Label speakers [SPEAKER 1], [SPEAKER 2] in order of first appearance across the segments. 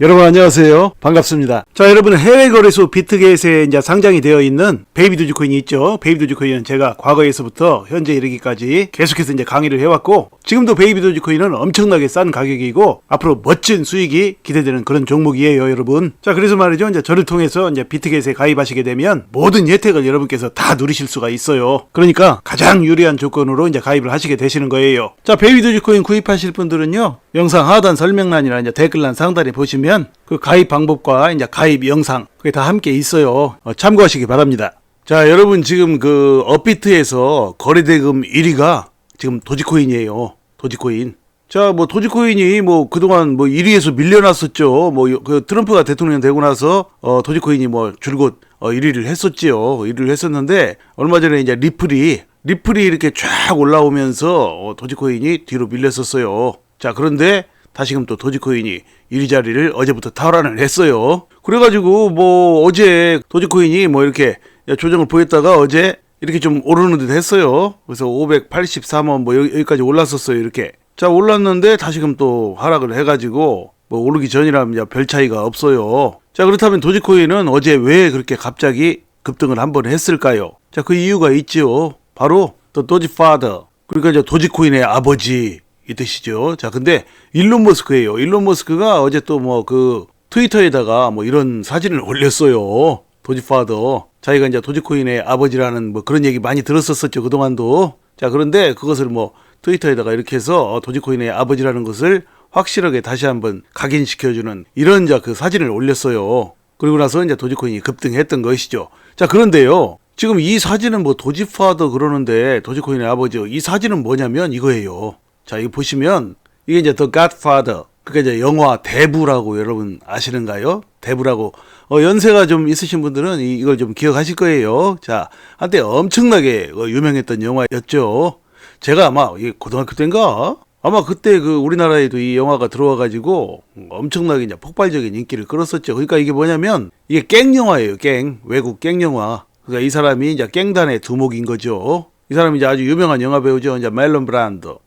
[SPEAKER 1] 여러분 안녕하세요. 반갑습니다. 자, 여러분 해외 거래소 비트겟에 이제 상장이 되어 있는 베이비 도지코인이 있죠. 베이비 도지코인은 제가 과거에서부터 현재 이르기까지 계속해서 이제 강의를 해왔고, 지금도 베이비 도지코인은 엄청나게 싼 가격이고 앞으로 멋진 수익이 기대되는 그런 종목이에요, 여러분. 자, 그래서 말이죠. 이제 저를 통해서 이제 비트겟에 가입하시게 되면 모든 혜택을 여러분께서 다 누리실 수가 있어요. 그러니까 가장 유리한 조건으로 이제 가입을 하시게 되시는 거예요. 자, 베이비 도지코인 구입하실 분들은요, 영상 하단 설명란이나 이제 댓글란 상단에 보시면 그 가입 방법과 이제 가입 영상 그게 다 함께 있어요. 참고하시기 바랍니다. 자, 여러분 지금 그 업비트에서 거래대금 1위가 지금 도지코인이에요. 도지코인. 자, 뭐 도지코인이 뭐 그동안 뭐 1위에서 밀려났었죠. 뭐 그 트럼프가 대통령 되고 나서 도지코인이 뭐 줄곧 1위를 했었지요. 1위를 했었는데 얼마 전에 이제 리플이 이렇게 쫙 올라오면서 도지코인이 뒤로 밀렸었어요. 자, 그런데 다시금 또 도지코인이 1위 자리를 어제부터 탈환을 했어요. 그래가지고 뭐 어제 도지코인이 뭐 이렇게 조정을 보였다가 어제 이렇게 좀 오르는 듯 했어요. 그래서 583원 뭐 여기까지 올랐었어요. 이렇게. 자, 올랐는데 다시금 또 하락을 해가지고 뭐 오르기 전이라면 별 차이가 없어요. 자, 그렇다면 도지코인은 어제 왜 그렇게 갑자기 급등을 한번 했을까요? 자, 그 이유가 있죠. 바로 또 도지파더, 그러니까 이제 도지코인의 아버지 이 뜻이죠. 자, 근데 일론 머스크예요. 일론 머스크가 어제 또 뭐 그 트위터에다가 뭐 이런 사진을 올렸어요. 도지파더. 자기가 이제 도지코인의 아버지라는 뭐 그런 얘기 많이 들었었죠, 그동안도. 자, 그런데 그것을 뭐 트위터에다가 이렇게 해서 도지코인의 아버지라는 것을 확실하게 다시 한번 각인시켜주는 이런 이제 그 사진을 올렸어요. 그리고 나서 이제 도지코인이 급등했던 것이죠. 자, 그런데요, 지금 이 사진은 뭐 도지파더 그러는데 도지코인의 아버지, 이 사진은 뭐냐면 이거예요. 자, 이거 보시면 이게 이제 The Godfather, 그러니까 이제 영화 대부라고 여러분 아시는가요? 대부라고 연세가 좀 있으신 분들은 이걸 좀 기억하실 거예요. 자, 한때 엄청나게 유명했던 영화였죠. 제가 아마 이게 고등학교 때인가? 아마 그때 그 우리나라에도 이 영화가 들어와가지고 엄청나게 이제 폭발적인 인기를 끌었었죠. 그러니까 이게 뭐냐면 이게 갱 영화예요. 갱, 외국 갱 영화. 그러니까 이 사람이 이제 갱단의 두목인 거죠. 이 사람이 이제 아주 유명한 영화 배우죠. 이제 멜론 브란도.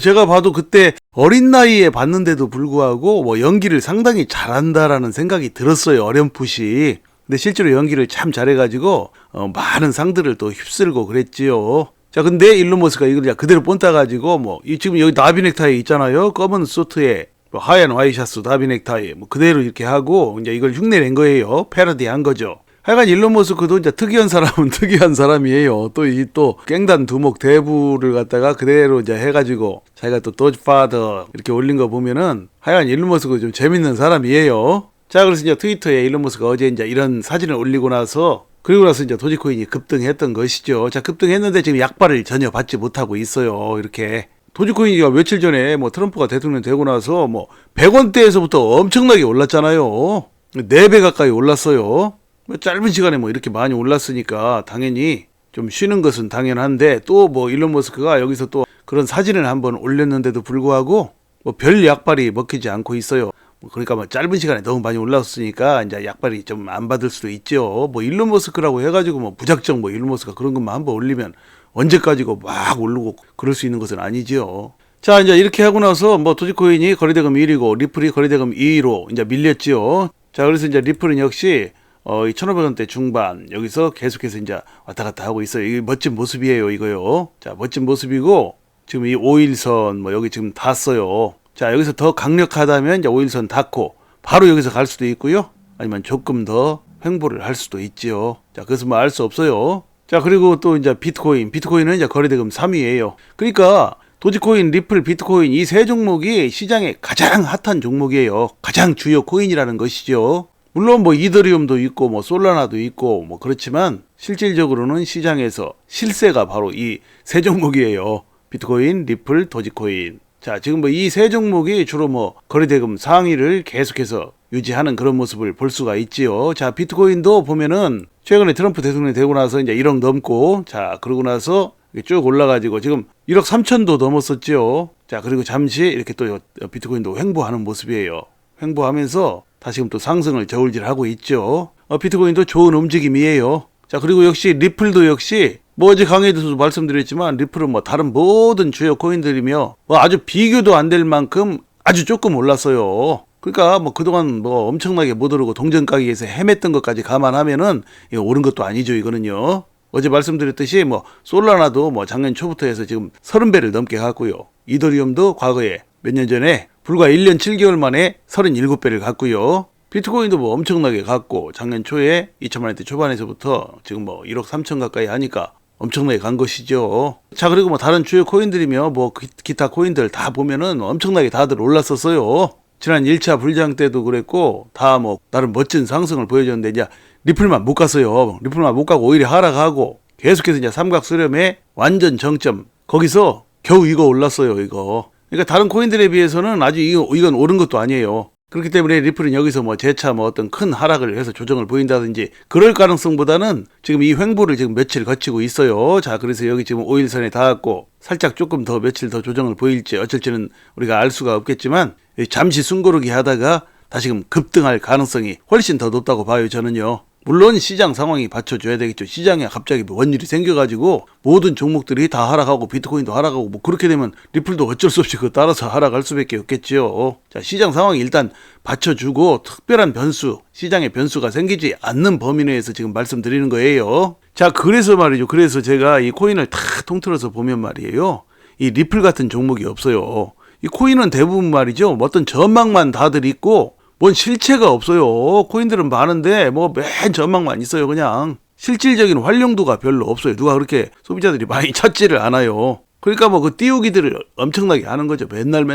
[SPEAKER 1] 제가 봐도 그때 어린 나이에 봤는데도 불구하고 뭐 연기를 상당히 잘한다라는 생각이 들었어요. 어렴풋이. 근데 실제로 연기를 참 잘해가지고 많은 상들을 또 휩쓸고 그랬지요. 자, 근데 일론 머스크가 이걸 그대로 본따가지고 뭐 지금 여기 나비 넥타이 있잖아요. 검은 수트에 뭐 하얀 와이셔츠 나비 넥타이 뭐 그대로 이렇게 하고 이제 이걸 흉내낸 거예요. 패러디한 거죠. 하여간 일론 머스크도 이제 특이한 사람은 특이한 사람이에요. 또 또 갱단 두목 대부를 갖다가 그대로 이제 해가지고 자기가 또 도지파더 이렇게 올린 거 보면은 하여간 일론 머스크 좀 재밌는 사람이에요. 자, 그래서 이제 트위터에 일론 머스크가 어제 이제 이런 사진을 올리고 나서 그리고 나서 이제 도지코인이 급등했던 것이죠. 자, 급등했는데 지금 약발을 전혀 받지 못하고 있어요. 이렇게. 도지코인이 며칠 전에 뭐 트럼프가 대통령 되고 나서 뭐 100원대에서부터 엄청나게 올랐잖아요. 4배 가까이 올랐어요. 짧은 시간에 뭐 이렇게 많이 올랐으니까 당연히 좀 쉬는 것은 당연한데, 또 뭐 일론 머스크가 여기서 또 그런 사진을 한번 올렸는데도 불구하고 뭐 별 약발이 먹히지 않고 있어요. 그러니까 뭐 짧은 시간에 너무 많이 올랐으니까 이제 약발이 좀 안 받을 수도 있죠. 뭐 일론 머스크라고 해가지고 뭐 무작정 뭐 일론 머스크가 그런 것만 한번 올리면 언제까지고 막 오르고 그럴 수 있는 것은 아니죠. 자, 이제 이렇게 하고 나서 뭐 도지코인이 거래대금 1위고 리플이 거래대금 2위로 이제 밀렸죠. 자, 그래서 이제 리플은 역시 1,500원대 중반 여기서 계속해서 이제 왔다 갔다 하고 있어요. 이게 멋진 모습이에요, 이거요. 자, 멋진 모습이고 지금 이 5일선 뭐 여기 지금 닿았어요. 자, 여기서 더 강력하다면 이제 5일선 닿고 바로 여기서 갈 수도 있고요. 아니면 조금 더 횡보를 할 수도 있지요. 자, 그래서 뭐 알 수 없어요. 자, 그리고 또 이제 비트코인은 이제 거래대금 3위예요. 그러니까 도지코인, 리플, 비트코인 이 세 종목이 시장에 가장 핫한 종목이에요. 가장 주요 코인이라는 것이죠. 물론 뭐 이더리움도 있고 뭐 솔라나도 있고 뭐 그렇지만 실질적으로는 시장에서 실세가 바로 이 세 종목이에요. 비트코인, 리플, 도지코인. 자, 지금 뭐 이 세 종목이 주로 뭐 거래대금 상위를 계속해서 유지하는 그런 모습을 볼 수가 있지요. 자, 비트코인도 보면은 최근에 트럼프 대통령이 되고 나서 이제 1억 넘고, 자, 그러고 나서 쭉 올라가지고 지금 1억 3천도 넘었었죠. 자, 그리고 잠시 이렇게 또 비트코인도 횡보하는 모습이에요. 횡보하면서 다시금 또 상승을 저울질하고 있죠. 비트코인도 좋은 움직임이에요. 자, 그리고 역시 리플도 역시 뭐 어제 강의에서도 말씀드렸지만 리플은 뭐 다른 모든 주요 코인들이며 뭐 아주 비교도 안 될 만큼 아주 조금 올랐어요. 그러니까 뭐 그동안 뭐 엄청나게 못 오르고 동전 가기에서 헤맸던 것까지 감안하면은 이거 오른 것도 아니죠, 이거는요. 어제 말씀드렸듯이 뭐 솔라나도 뭐 작년 초부터 해서 지금 30배를 넘게 갔고요. 이더리움도 과거에 몇 년 전에 불과 1년 7개월 만에 37배를 갔고요. 비트코인도 뭐 엄청나게 갔고 작년 초에 2천만 원대 초반에서부터 지금 뭐 1억 3천 가까이 하니까 엄청나게 간 것이죠. 자, 그리고 뭐 다른 주요 코인들이며 뭐 기타 코인들 다 보면은 엄청나게 다들 올랐었어요. 지난 1차 불장 때도 그랬고 다 뭐 나름 멋진 상승을 보여줬는데 이제 리플만 못 갔어요. 리플만 못 가고 오히려 하락하고 계속해서 이제 삼각 수렴의 완전 정점 거기서 겨우 이거 올랐어요, 이거. 그러니까 다른 코인들에 비해서는 아주 이건 오른 것도 아니에요. 그렇기 때문에 리플은 여기서 뭐 재차 뭐 어떤 큰 하락을 해서 조정을 보인다든지 그럴 가능성보다는 지금 이 횡보를 지금 며칠 거치고 있어요. 자, 그래서 여기 지금 5일선에 닿았고 살짝 조금 더 며칠 더 조정을 보일지 어쩔지는 우리가 알 수가 없겠지만 잠시 숨고르기 하다가 다시금 급등할 가능성이 훨씬 더 높다고 봐요, 저는요. 물론 시장 상황이 받쳐줘야 되겠죠. 시장에 갑자기 원일이 생겨가지고 모든 종목들이 다 하락하고 비트코인도 하락하고 뭐 그렇게 되면 리플도 어쩔 수 없이 그 따라서 하락할 수밖에 없겠죠. 자, 시장 상황이 일단 받쳐주고 특별한 변수, 시장의 변수가 생기지 않는 범위 내에서 지금 말씀드리는 거예요. 자, 그래서 말이죠. 그래서 제가 이 코인을 다 통틀어서 보면 말이에요. 이 리플 같은 종목이 없어요. 이 코인은 대부분 말이죠. 어떤 전망만 다들 있고 뭔 실체가 없어요. 코인들은 많은데 뭐 맨 전망만 있어요. 그냥 실질적인 활용도가 별로 없어요. 누가 그렇게 소비자들이 많이 찾지를 않아요. 그러니까 뭐 그 띄우기들을 엄청나게 하는 거죠. 맨날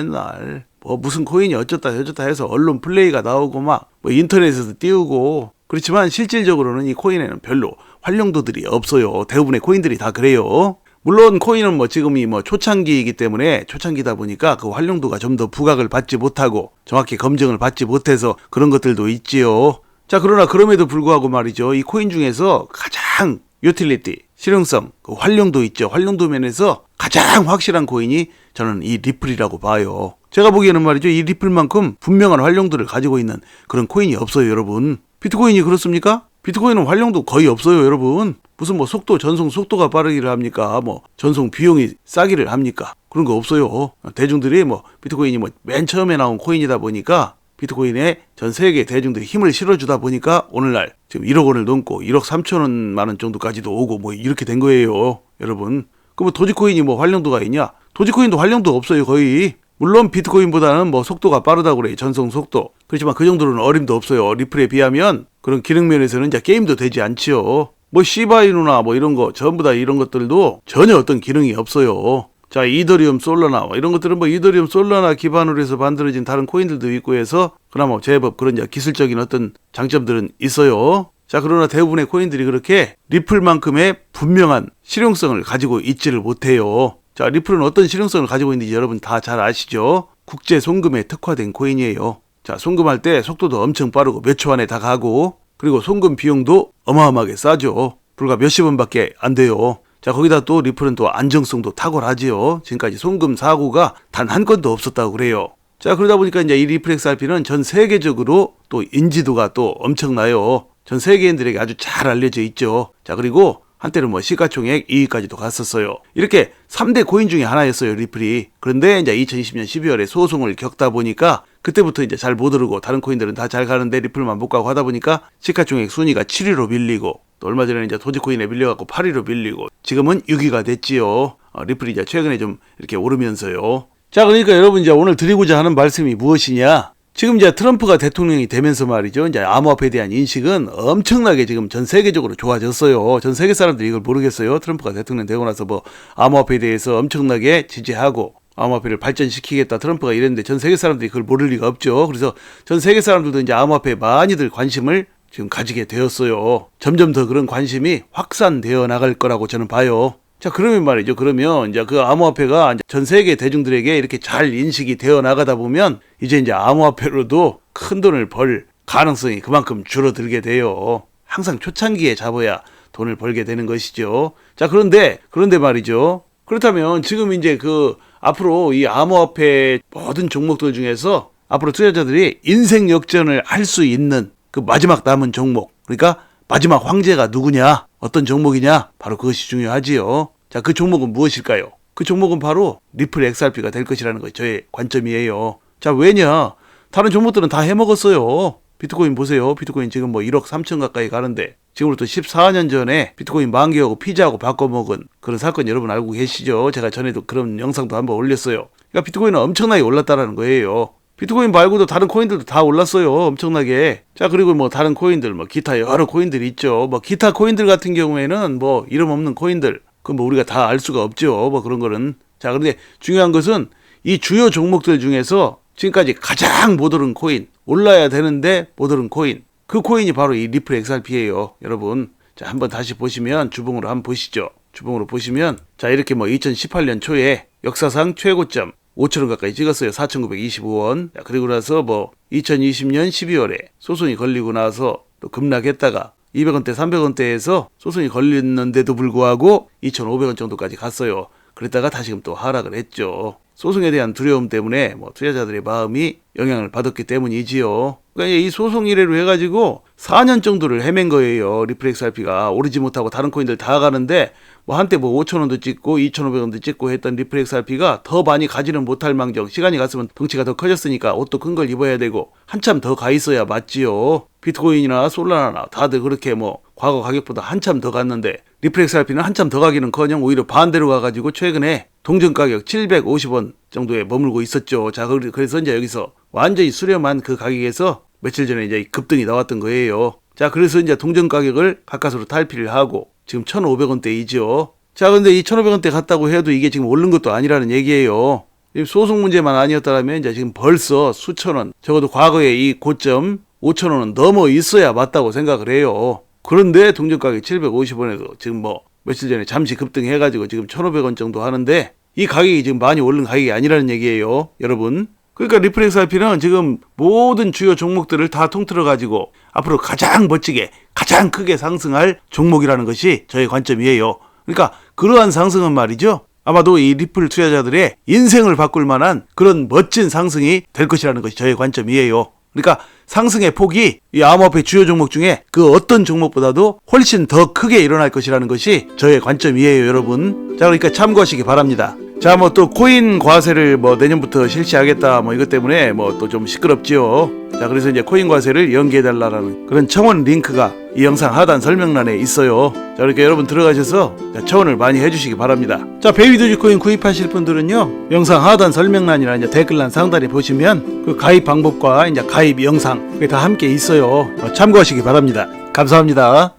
[SPEAKER 1] 뭐 무슨 코인이 어쩌다 해서 언론 플레이가 나오고 막 뭐 인터넷에서 띄우고 그렇지만 실질적으로는 이 코인에는 별로 활용도들이 없어요. 대부분의 코인들이 다 그래요. 물론 코인은 뭐 지금이 뭐 초창기이기 때문에 초창기다 보니까 그 활용도가 좀 더 부각을 받지 못하고 정확히 검증을 받지 못해서 그런 것들도 있지요. 자, 그러나 그럼에도 불구하고 말이죠. 이 코인 중에서 가장 유틸리티, 실용성, 그 활용도 있죠. 활용도 면에서 가장 확실한 코인이 저는 이 리플이라고 봐요. 제가 보기에는 말이죠. 이 리플만큼 분명한 활용도를 가지고 있는 그런 코인이 없어요, 여러분. 비트코인이 그렇습니까? 비트코인은 활용도 거의 없어요, 여러분. 무슨 뭐 전송 속도가 빠르기를 합니까? 뭐 전송 비용이 싸기를 합니까? 그런 거 없어요. 대중들이 뭐 비트코인이 뭐 맨 처음에 나온 코인이다 보니까 비트코인에 전 세계 대중들이 힘을 실어주다 보니까 오늘날 지금 1억 원을 넘고 1억 3천만 원 정도까지도 오고 뭐 이렇게 된 거예요, 여러분. 그럼 도지코인이 뭐 활용도가 있냐? 도지코인도 활용도 없어요, 거의. 물론 비트코인보다는 뭐 속도가 빠르다고 그래요, 전송 속도. 그렇지만 그 정도로는 어림도 없어요. 리플에 비하면 그런 기능 면에서는 이제 게임도 되지 않지요. 뭐 시바이누나 뭐 이런 거 전부 다 이런 것들도 전혀 어떤 기능이 없어요. 자, 이더리움 솔라나 뭐 이런 것들은 뭐 이더리움 솔라나 기반으로 해서 만들어진 다른 코인들도 있고 해서 그나마 제법 그런 기술적인 어떤 장점들은 있어요. 자, 그러나 대부분의 코인들이 그렇게 리플만큼의 분명한 실용성을 가지고 있지를 못해요. 자, 리플은 어떤 실용성을 가지고 있는지 여러분 다 잘 아시죠? 국제 송금에 특화된 코인이에요. 자, 송금할 때 속도도 엄청 빠르고 몇 초 안에 다 가고 그리고 송금 비용도 어마어마하게 싸죠. 불과 몇십 원밖에 안 돼요. 자, 거기다 또 리플은 또 안정성도 탁월하지요. 지금까지 송금 사고가 단 한 건도 없었다고 그래요. 자, 그러다 보니까 이제 이 리플 XRP는 전 세계적으로 또 인지도가 또 엄청나요. 전 세계인들에게 아주 잘 알려져 있죠. 자, 그리고 한때는 뭐 시가총액 2위까지도 갔었어요. 이렇게 3대 코인 중에 하나였어요, 리플이. 그런데 이제 2020년 12월에 소송을 겪다 보니까 그때부터 이제 잘 못 오르고 다른 코인들은 다 잘 가는데 리플만 못 가고 하다 보니까 시가총액 순위가 7위로 밀리고 또 얼마 전에는 이제 도지코인에 밀려갖고 8위로 밀리고 지금은 6위가 됐지요. 리플이 이제 최근에 좀 이렇게 오르면서요. 자, 그러니까 여러분 이제 오늘 드리고자 하는 말씀이 무엇이냐? 지금 이제 트럼프가 대통령이 되면서 말이죠. 이제 암호화폐에 대한 인식은 엄청나게 지금 전 세계적으로 좋아졌어요. 전 세계 사람들이 이걸 모르겠어요. 트럼프가 대통령 되고 나서 뭐 암호화폐에 대해서 엄청나게 지지하고 암호화폐를 발전시키겠다 트럼프가 이랬는데 전 세계 사람들이 그걸 모를 리가 없죠. 그래서 전 세계 사람들도 이제 암호화폐에 많이들 관심을 지금 가지게 되었어요. 점점 더 그런 관심이 확산되어 나갈 거라고 저는 봐요. 자, 그러면 말이죠. 그러면 이제 그 암호화폐가 전 세계 대중들에게 이렇게 잘 인식이 되어 나가다 보면 이제 암호화폐로도 큰 돈을 벌 가능성이 그만큼 줄어들게 돼요. 항상 초창기에 잡아야 돈을 벌게 되는 것이죠. 자, 그런데 말이죠. 그렇다면 지금 이제 앞으로 이 암호화폐 모든 종목들 중에서 앞으로 투자자들이 인생 역전을 할 수 있는 그 마지막 남은 종목, 그러니까 마지막 황제가 누구냐? 어떤 종목이냐? 바로 그것이 중요하지요. 자, 그 종목은 무엇일까요? 그 종목은 바로 리플 XRP가 될 것이라는 것이 저의 관점이에요. 자, 왜냐? 다른 종목들은 다 해먹었어요. 비트코인 보세요. 비트코인 지금 뭐 1억 3천 가까이 가는데 지금부터 14년 전에 비트코인 만기하고 피자하고 바꿔먹은 그런 사건 여러분 알고 계시죠? 제가 전에도 그런 영상도 한번 올렸어요. 그러니까 비트코인은 엄청나게 올랐다라는 거예요. 비트코인 말고도 다른 코인들도 다 올랐어요. 엄청나게. 자, 그리고 뭐 다른 코인들, 뭐 기타 여러 코인들이 있죠. 뭐 기타 코인들 같은 경우에는 뭐 이름 없는 코인들, 그건 뭐 우리가 다 알 수가 없죠. 뭐 그런 거는. 자, 그런데 중요한 것은 이 주요 종목들 중에서 지금까지 가장 못 오른 코인, 올라야 되는데 못 오른 코인, 그 코인이 바로 이 리플 XRP예요. 여러분. 자, 한번 다시 보시면 주봉으로 한번 보시죠. 주봉으로 보시면 자, 이렇게 뭐 2018년 초에 역사상 최고점 5천원 가까이 찍었어요. 4,925원. 그리고 나서 뭐 2020년 12월에 소송이 걸리고 나서 또 급락했다가 200원대, 300원대에서 소송이 걸렸는데도 불구하고 2,500원 정도까지 갔어요. 그랬다가 다시금 또 하락을 했죠. 소송에 대한 두려움 때문에 뭐 투자자들의 마음이 영향을 받았기 때문이지요. 그러니까 이 소송 이래로 해가지고 4년 정도를 헤맨 거예요. 리플 XRP가 오르지 못하고 다른 코인들 다 가는데 뭐 한때 뭐 5,000원도 찍고 2,500원도 찍고 했던 리플 XRP가 더 많이 가지는 못할 망정, 시간이 갔으면 덩치가 더 커졌으니까 옷도 큰 걸 입어야 되고 한참 더 가 있어야 맞지요. 비트코인이나 솔라나나 다들 그렇게 뭐 과거 가격보다 한참 더 갔는데 리플 XRP는 한참 더 가기는커녕 오히려 반대로 가가지고 최근에 동전 가격 750원 정도에 머물고 있었죠. 자, 그래서 이제 여기서 완전히 수렴한 그 가격에서 며칠 전에 이제 급등이 나왔던 거예요. 자, 그래서 이제 동전 가격을 가까스로 탈피를 하고 지금 1,500원대이죠. 자, 근데 이 1,500원대 갔다고 해도 이게 지금 오른 것도 아니라는 얘기예요. 소송 문제만 아니었다면 이제 지금 벌써 수천원, 적어도 과거에 이 고점 5,000원은 넘어 있어야 맞다고 생각을 해요. 그런데 동전 가격 750원에서 지금 뭐 며칠 전에 잠시 급등해가지고 지금 1,500원 정도 하는데 이 가격이 지금 많이 오른 가격이 아니라는 얘기예요. 여러분. 그러니까 리플 XRP는 지금 모든 주요 종목들을 다 통틀어가지고 앞으로 가장 멋지게 가장 크게 상승할 종목이라는 것이 저의 관점이에요. 그러니까 그러한 상승은 말이죠. 아마도 이 리플 투자자들의 인생을 바꿀 만한 그런 멋진 상승이 될 것이라는 것이 저의 관점이에요. 그러니까 상승의 폭이 이 암호화폐 주요 종목 중에 그 어떤 종목보다도 훨씬 더 크게 일어날 것이라는 것이 저의 관점이에요, 여러분. 자, 그러니까 참고하시기 바랍니다. 자, 뭐 또 코인 과세를 뭐 내년부터 실시하겠다 뭐 이것 때문에 뭐 또 좀 시끄럽지요. 자, 그래서 이제 코인 과세를 연기해달라는 그런 청원 링크가 이 영상 하단 설명란에 있어요. 자, 이렇게 여러분 들어가셔서 청원을 많이 해주시기 바랍니다. 자, 베이비 도지코인 구입하실 분들은요, 영상 하단 설명란이나 이제 댓글란 상단에 보시면 그 가입 방법과 이제 가입 영상 그게 다 함께 있어요. 참고하시기 바랍니다. 감사합니다.